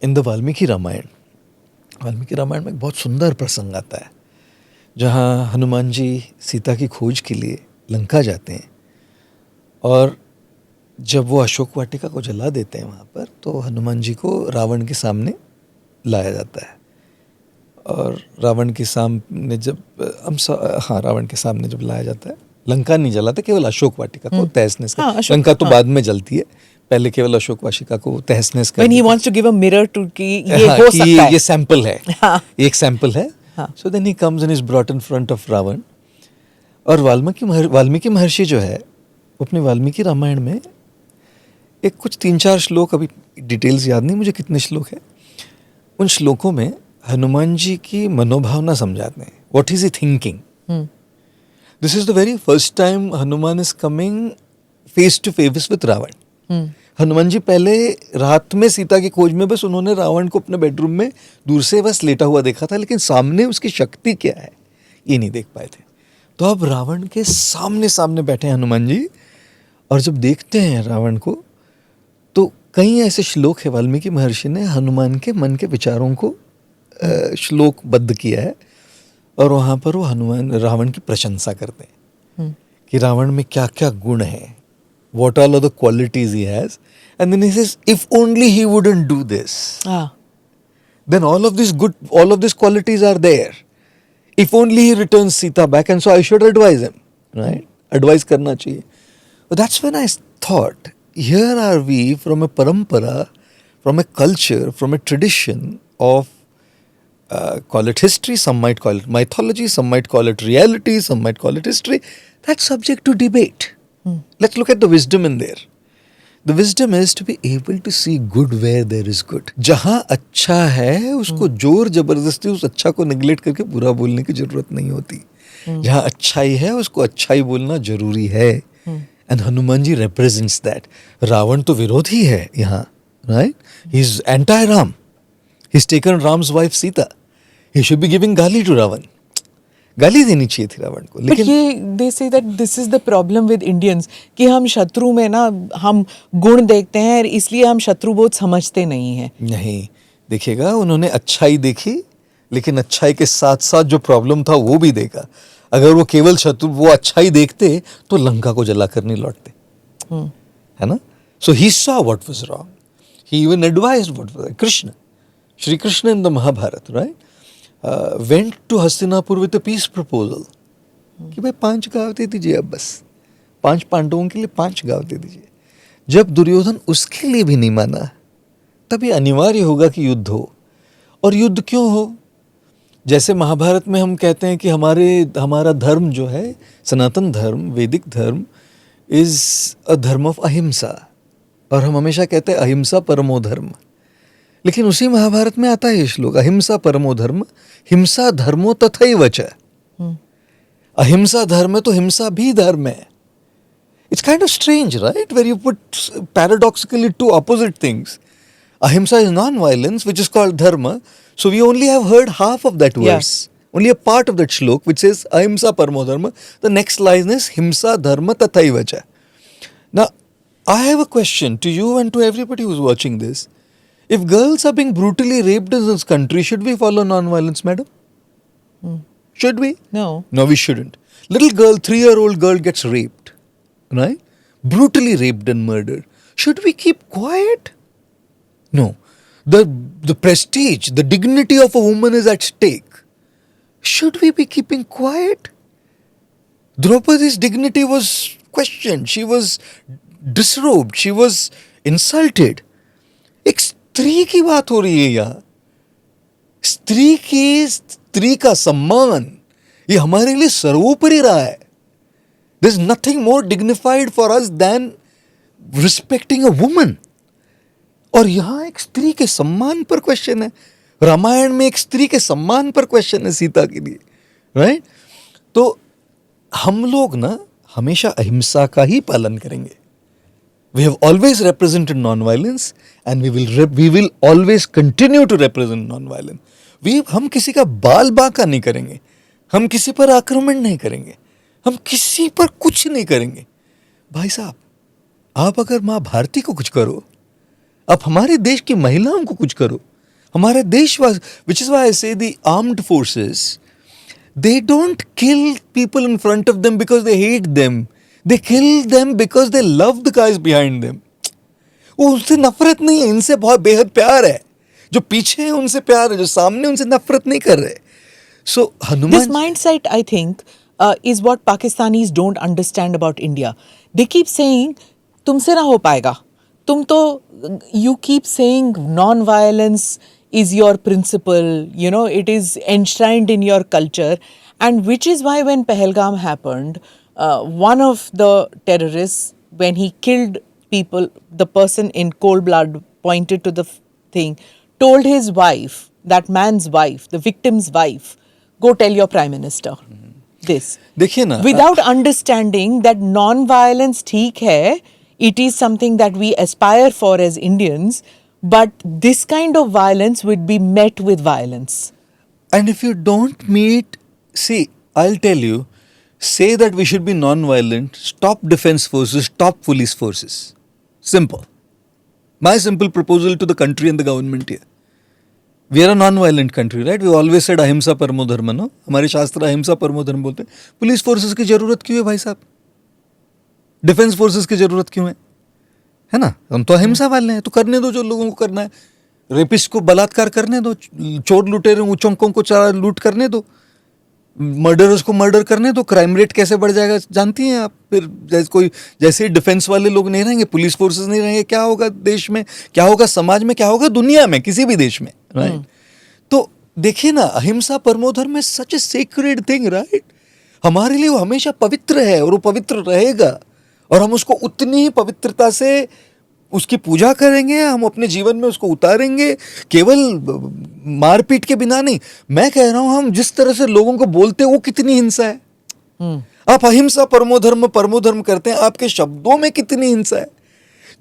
In the Valmiki Ramayan में एक बहुत सुंदर प्रसंग आता है जहाँ हनुमान जी सीता की खोज के लिए लंका जाते हैं और जब वो अशोक वाटिका को जला देते हैं वहाँ पर, तो हनुमान जी को रावण के सामने लाया जाता है। और रावण के सामने जब लाया जाता है, लंका नहीं जलाते, केवल अशोक वाटिका को तहस नहस कर, लंका तो बाद में जलती है, पहले केवल अशोक वाटिका को तहस नहस कर। When he wants to give a mirror to कि ये हो सकता है, ये सैंपल है, एक सैंपल है। So then he comes and is brought in front of Ravan. और वाल्मीकि महर्षि जो है, अपने वाल्मीकि रामायण में एक कुछ 3-4 श्लोक, अभी डिटेल्स याद नहीं मुझे कितने श्लोक है, उन श्लोकों में हनुमान जी की मनोभावना समझाते हैं। What is he thinking? This is the very first time Hanuman is coming face to face with Ravan. Hanuman ji पहले रात में सीता की खोज में बस उन्होंने रावण को अपने बेडरूम में दूर से बस लेटा हुआ देखा था, लेकिन सामने उसकी शक्ति क्या है ये नहीं देख पाए थे। तो अब रावण के सामने सामने बैठे हैं हनुमान जी, और जब देखते हैं रावण को तो कई ऐसे श्लोक है, वाल्मीकि महर्षि ने हनुमान के मन के विचारों को श्लोकबद्ध किया है, और वहाँ पर वो रावण की प्रशंसा करते हैं कि रावण में क्या क्या गुण है, what all are the qualities he has, and then he says if only he wouldn't do this, then all of these qualities are there, if only he returns Sita back, and so I should advise him, right? Advise करना चाहिए। But that's when I thought, here are we from a parampara, from a culture, from a tradition of call it history, some might call it mythology, some might call it reality, some might call it history, that's subject to debate. Let's look at the wisdom in there. The wisdom is to be able to see good where there is good. जहाँ अच्छा है उसको जोर जबरदस्ती उस अच्छा को neglect करके बुरा बोलने की जरूरत नहीं होती। जहाँ अच्छाई है उसको अच्छाई बोलना जरूरी है। And Hanuman ji represents that. Ravan तो विरोधी है यहाँ, right? He's anti-Ram. He's taken Ram's wife Sita. He should be giving गाली to रावण। गाली देनी चाहिए थी रावण को। लेकिन ये they say that this is the problem with Indians कि हम शत्रु में ना हम गुण देखते हैं और इसलिए हम शत्रु बहुत समझते नहीं हैं। नहीं, देखिएगा उन्होंने अच्छाई देखी, लेकिन अच्छाई के साथ साथ जो प्रॉब्लम था वो भी देखा। अगर वो केवल शत्रु वो अच्छाई देखते तो लंका को जलाकर नहीं लौटते, है ना? सो ही saw what was wrong. He even advised what was Krishna, Shri Krishna in the Mahabharata, right? Went to Hastinapur with a peace proposal कि भाई 5 गांव दे दीजिए, अब बस 5 पांडवों के लिए 5 गांव दे दीजिए। जब दुर्योधन उसके लिए भी नहीं माना, तभी अनिवार्य होगा कि युद्ध हो। और युद्ध क्यों हो? जैसे महाभारत में हम कहते हैं कि हमारा धर्म जो है, सनातन धर्म, वैदिक धर्म इज अ धर्म ऑफ अहिंसा, और हम हमेशा कहते हैं अहिंसा परमो धर्म। लेकिन उसी महाभारत में आता है ये श्लोक, अहिंसा परमो धर्म, हिंसा धर्मो तथैव च। अहिंसा धर्म है तो हिंसा भी धर्म है। It's kind of strange, right, where you put paradoxically two opposite things. Ahimsa is non-violence, which is called dharma. So we only have heard half of that verse, only a part of that shlok, which says ahimsa paramo dharma. The next line is himsa dharma tathaiva cha. Now, I have a question to you and to everybody who's watching this. If girls are being brutally raped in this country, should we follow non-violence, madam? Should we? No. No, we shouldn't. Little girl, 3-year-old girl gets raped, right? Brutally raped and murdered. Should we keep quiet? No. The prestige, the dignity of a woman is at stake. Should we be keeping quiet? Draupadi's dignity was questioned. She was disrobed. She was insulted. एक स्त्री की बात हो रही है यहाँ। स्त्री का सम्मान ये हमारे लिए सर्वोपरि रहा है। There is nothing more dignified for us than respecting a woman. और यहाँ एक स्त्री के सम्मान पर क्वेश्चन है। रामायण में एक स्त्री के सम्मान पर क्वेश्चन है सीता के लिए, राइट? तो हम लोग ना हमेशा अहिंसा का ही पालन करेंगे। We have always represented non violence and we will always continue to represent non violence. हम किसी का बाल बांका नहीं करेंगे, हम किसी पर आक्रमण नहीं करेंगे, हम किसी पर कुछ नहीं करेंगे। भाई साहब, आप अगर माँ भारती को कुछ करो, आप हमारे देश की महिलाओं को कुछ करो, हमारे देशवासी, which is why I say the armed forces, they don't kill people in front of them because they hate them. They kill them because they love the guys behind them. वो उनसे नफरत नहीं है, इनसे बहुत बेहद प्यार है. जो पीछे हैं उनसे प्यार है, जो सामने उनसे नफरत नहीं कर रहे. So Hanuman, This mindset, I think, is what Pakistanis don't understand about India. They keep saying, तुमसे ना हो पाएगा. तुम तो, you keep saying non-violence is your principle, you know, it is enshrined in your culture. And which is why when Pahalgam happened, one of the terrorists, when he killed people, the person in cold blood pointed to the thing, told his wife, that man's wife, the victim's wife, go tell your prime minister this. देखिए ना, Without understanding that non-violence ठीक है, it is something that we aspire for as Indians, but this kind of violence would be met with violence. and if you don't meet, see, I'll tell you, say that we should be non-violent, stop defense forces, stop police forces. Simple. My simple proposal to the country and the government here. We are a non-violent country, right? We always said ahimsa paramo dharma, no? हमारे शास्त्र अहिंसा परमो धर्म बोलते हैं. Police forces की जरूरत क्यों है भाई साहब? डिफेंस फोर्सेस की जरूरत क्यों है ना? हम तो अहिंसा वाले हैं, तो करने दो जो लोगों को करना है. रेपिस्ट को बलात्कार करने दो, चोर लुटेरे उचंकों को लूट करने दो, मर्डरर्स को मर्डर करने दो. क्राइम रेट कैसे बढ़ जाएगा जानती हैं आप? फिर जैसे डिफेंस वाले लोग नहीं रहेंगे, पुलिस फोर्सेस नहीं रहेंगे, क्या होगा देश में, क्या होगा समाज में, क्या होगा दुनिया में, किसी भी देश में, राइट? तो देखिए ना, अहिंसा परमो धर्म is such A sacred thing, right? हमारे लिए वो हमेशा पवित्र है और वो पवित्र रहेगा, और हम उसको उतनी ही पवित्रता से उसकी पूजा करेंगे, हम अपने जीवन में उसको उतारेंगे, केवल मारपीट के बिना नहीं. मैं कह रहा हूं, हम जिस तरह से लोगों को बोलते हैं वो कितनी हिंसा है. आप अहिंसा परमो धर्म करते हैं, आपके शब्दों में कितनी हिंसा है.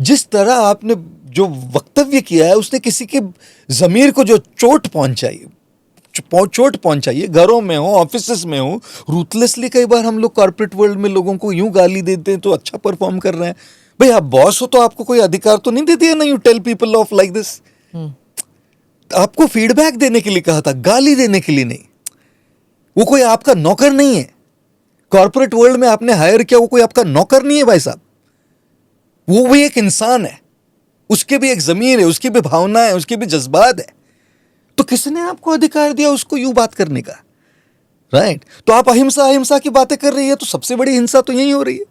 जिस तरह आपने जो वक्तव्य किया है, उसने किसी के जमीर को जो चोट पहुंचाई है, घरों में हो, ऑफिसेस में हो, रूथलेसली. कई बार हम लोग कॉर्पोरेट वर्ल्ड में लोगों को यूं गाली देते हैं तो अच्छा परफॉर्म कर रहे हैं. भाई आप बॉस हो तो आपको कोई अधिकार तो नहीं दे दिया ना, you tell people of like this. आपको फीडबैक देने के लिए कहा था, गाली देने के लिए नहीं. वो कोई आपका नौकर नहीं है. कॉर्पोरेट वर्ल्ड में आपने हायर किया, वो कोई आपका नौकर नहीं है भाई साहब. वो भी एक इंसान है, उसके भी एक जमीर है, उसकी भी भावना है, उसके भी जज्बात है. तो किसने आपको अधिकार दिया उसको यूं बात करने का, राइट? तो आप अहिंसा की बातें कर रही है, तो सबसे बड़ी हिंसा तो यही हो रही है.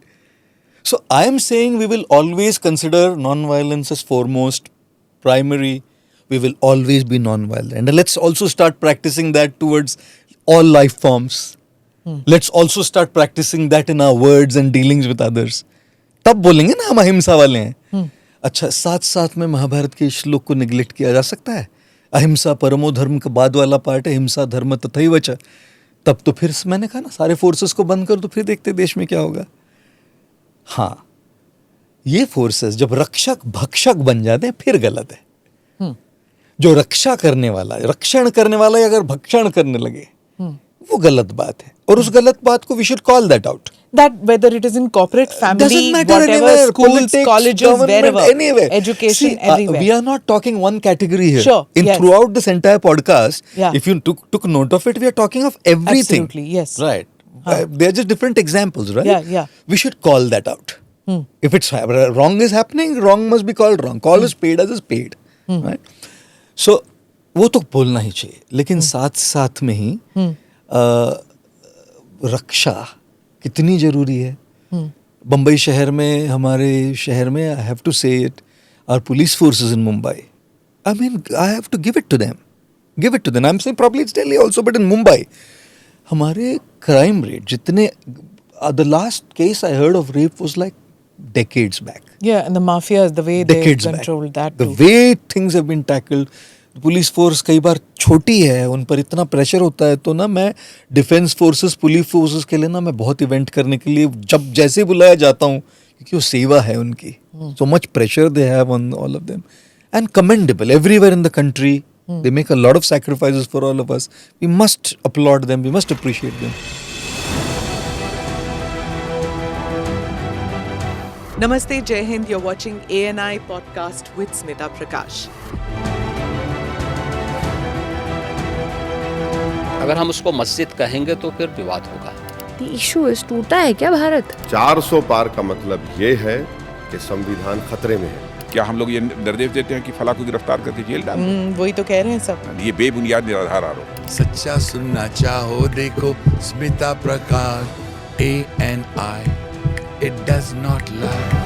So I am saying we will always consider non-violence as foremost, primary. We will always be non-violent. And let's also start practicing that towards all life forms. Let's also start practicing that in our words and dealings with others. तब बोलेंगे ना हम अहिंसा वाले हैं. अच्छा, साथ में महाभारत के श्लोक को निगलेक्ट किया जा सकता है? अहिंसा परमो धर्म का बाद वाला पार्ट है, हिंसा धर्म तथैव च. तब तो फिर मैंने कहा ना, सारे फोर्सेस को बंद कर दो, फिर देखते देश में क्या होगा. हाँ, ये फोर्सेस जब रक्षक भक्षक बन जाते हैं फिर गलत है. जो रक्षा करने वाला, रक्षण करने वाला अगर भक्षण करने लगे, वो गलत बात है. और उस गलत बात को we should call that out. That whether it is in corporate, family, Doesn't matter whatever, anywhere, schools, politics, colleges, government, wherever, anywhere. education, See, everywhere. We are not talking one category here. Sure, yes. Throughout this entire podcast, Yeah. if you took note of it, we are talking of everything. Absolutely, yes. Right. They are just different examples, right? Yeah. We should call that out. If it's wrong is happening, wrong must be called wrong. Call is paid as is paid. Right? So, वो तो बोलना ही चाहिए, लेकिन साथ में ही रक्षा कितनी जरूरी है. बम्बई शहर में, हमारे शहर में, I have to say it, our police forces in Mumbai, I mean I have to give it to them. I am saying probably it's Delhi also, but in Mumbai हमारे क्राइम रेट जितने, the last case I heard of rape was like decades back. Yeah, and the mafias, the way they controlled that The too. way things have been tackled. Police force कई बार छोटी है, उन पर इतना pressure होता है. तो ना मैं डिफेंस फोर्सेस, पुलिस फोर्सेस के लिए ना मैं बहुत इवेंट करने के लिए जब जैसे बुलाया जाता हूँ, क्योंकि वो सेवा है उनकी. So much pressure they have on all of them. And commendable. Everywhere in the country, they make a lot of sacrifices for all of us. We must applaud them. We must appreciate them. Namaste, Jai Hind. You're watching ANI podcast with Smita Prakash. अगर हम उसको मस्जिद कहेंगे तो फिर विवाद होगा। The issue is टूटा है क्या भारत? 400 पार का मतलब ये है कि संविधान खतरे में है। क्या हम लोग ये निर्देश देते हैं कि फला को गिरफ्तार करके जेल डाल दें? वही तो कह रहे हैं सब। ये बेबुनियाद निराधार आरोप। सच्चा सुनना चाहो देखो स्मिता प्रकाश ANI, it does not lie.